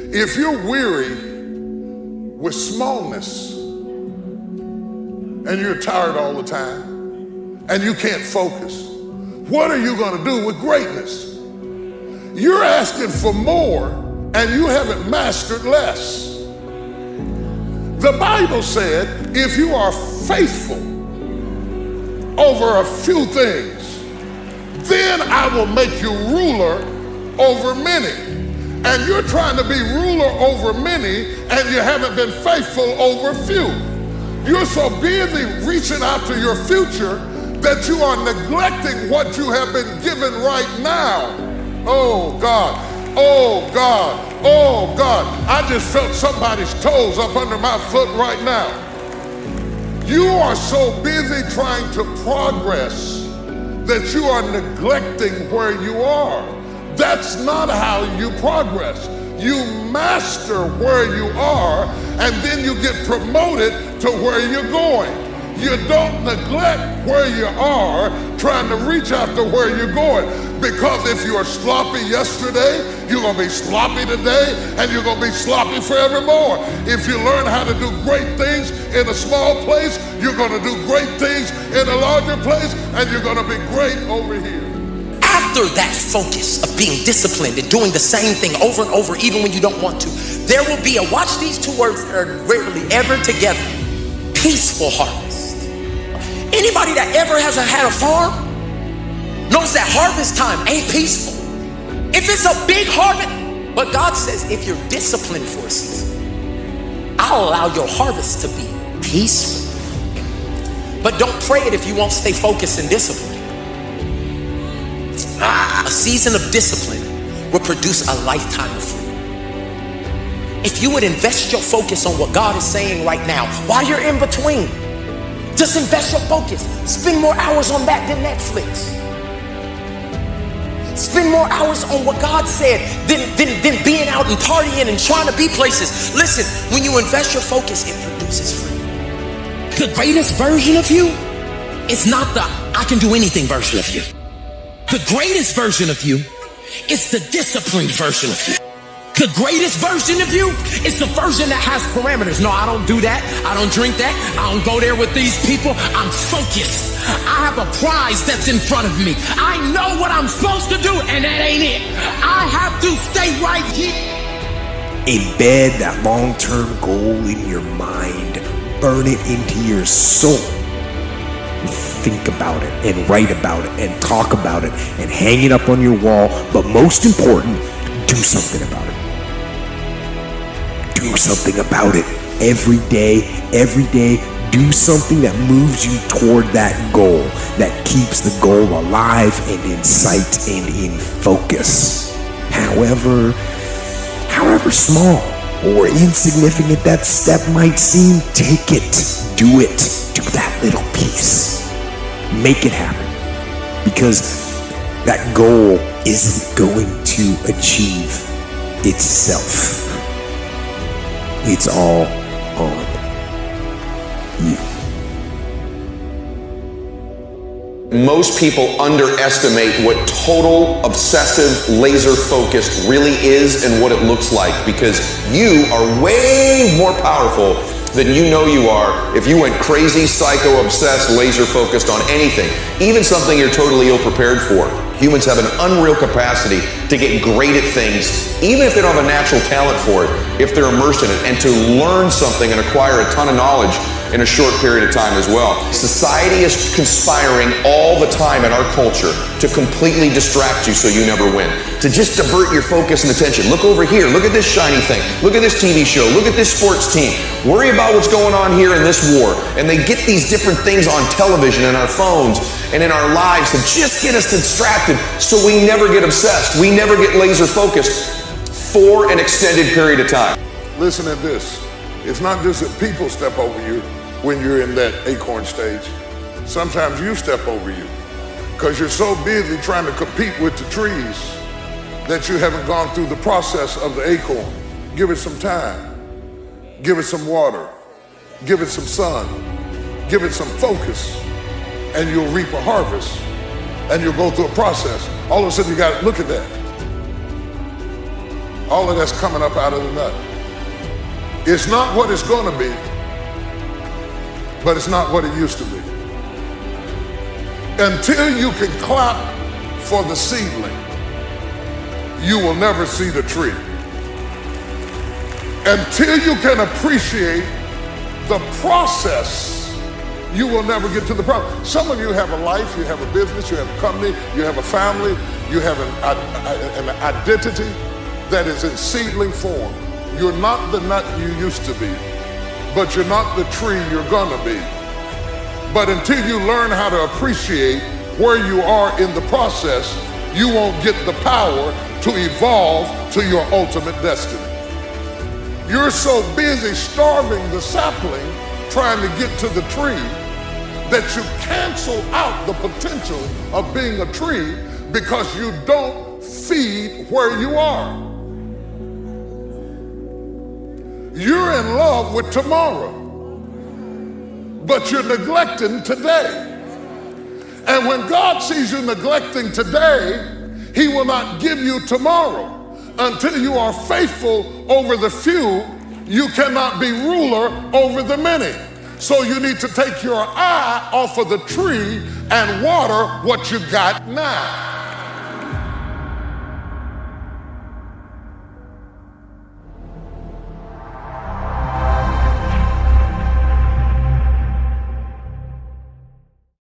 If you're weary with smallness and you're tired all the time and you can't focus, what are you going to do with greatness? You're asking for more and you haven't mastered less. The Bible said, if you are faithful over a few things, then I will make you ruler over many. And you're trying to be ruler over many and you haven't been faithful over few. You're so busy reaching out to your future that you are neglecting what you have been given right now. Oh God, oh God, oh God. I just felt somebody's toes up under my foot right now. You are so busy trying to progress that you are neglecting where you are. That's not how you progress. You master where you are and then you get promoted to where you're going. You don't neglect where you are trying to reach out to where you're going. Because if you were sloppy yesterday, you're going to be sloppy today and you're going to be sloppy forevermore. If you learn how to do great things in a small place, you're going to do great things in a larger place and you're going to be great over here. After that focus of being disciplined and doing the same thing over and over, even when you don't want to, there will be a, watch these two words that are rarely ever together, peaceful harvest. Anybody that ever has had a farm knows that harvest time ain't peaceful. If it's a big harvest, but God says, if you're disciplined for a season, I'll allow your harvest to be peaceful. But don't pray it if you won't stay focused and disciplined. A season of discipline will produce a lifetime of freedom. If you would invest your focus on what God is saying right now, while you're in between, just invest your focus. Spend more hours on that than Netflix. Spend more hours on what God said than being out and partying and trying to be places. Listen, when you invest your focus, it produces freedom. The greatest version of you is not the I can do anything version of you. The greatest version of you is the disciplined version of you. The greatest version of you is the version that has parameters. No, I don't do that. I don't drink that. I don't go there with these people. I'm focused. I have a prize that's in front of me. I know what I'm supposed to do, and that ain't it. I have to stay right here. Embed that long-term goal in your mind. Burn it into your soul. Think about it and write about it and talk about it and hang it up on your wall. But most important, do something about it. Do something about it every day. Do something that moves you toward that goal, that keeps the goal alive and in sight and in focus. However small or insignificant that step might seem, take it, do it, do that little piece. Make it happen, because that goal isn't going to achieve itself. It's all on you. Most people underestimate what total obsessive laser focused really is and what it looks like, because you are way more powerful than you know you are if you went crazy, psycho, obsessed, laser focused on anything, even something you're totally ill-prepared for. Humans have an unreal capacity to get great at things, even if they don't have a natural talent for it, if they're immersed in it, and to learn something and acquire a ton of knowledge in a short period of time as well. Society is conspiring all the time in our culture to completely distract you so you never win, to just divert your focus and attention. Look over here, look at this shiny thing, look at this TV show, look at this sports team, worry about what's going on here in this war. And they get these different things on television and our phones and in our lives to just get us distracted so we never get obsessed, we never get laser focused for an extended period of time. Listen to this. It's not just that people step over you when you're in that acorn stage. Sometimes you step over you because you're so busy trying to compete with the trees that you haven't gone through the process of the acorn. Give it some time. Give it some water. Give it some sun. Give it some focus, and you'll reap a harvest, and you'll go through a process. All of a sudden you got to look at that. All of that's coming up out of the nut. It's not what it's going to be, but it's not what it used to be. Until you can clap for the seedling, you will never see the tree. Until you can appreciate the process, you will never get to the problem. Some of you have a life, you have a business, you have a company, you have a family, you have an identity that is in seedling form. You're not the nut you used to be, but you're not the tree you're gonna be. But until you learn how to appreciate where you are in the process, you won't get the power to evolve to your ultimate destiny. You're so busy starving the sapling trying to get to the tree that you cancel out the potential of being a tree because you don't feed where you are. You're in love with tomorrow, but you're neglecting today. And when God sees you neglecting today, He will not give you tomorrow. Until you are faithful over the few, you cannot be ruler over the many. So you need to take your eye off of the tree and water what you got now.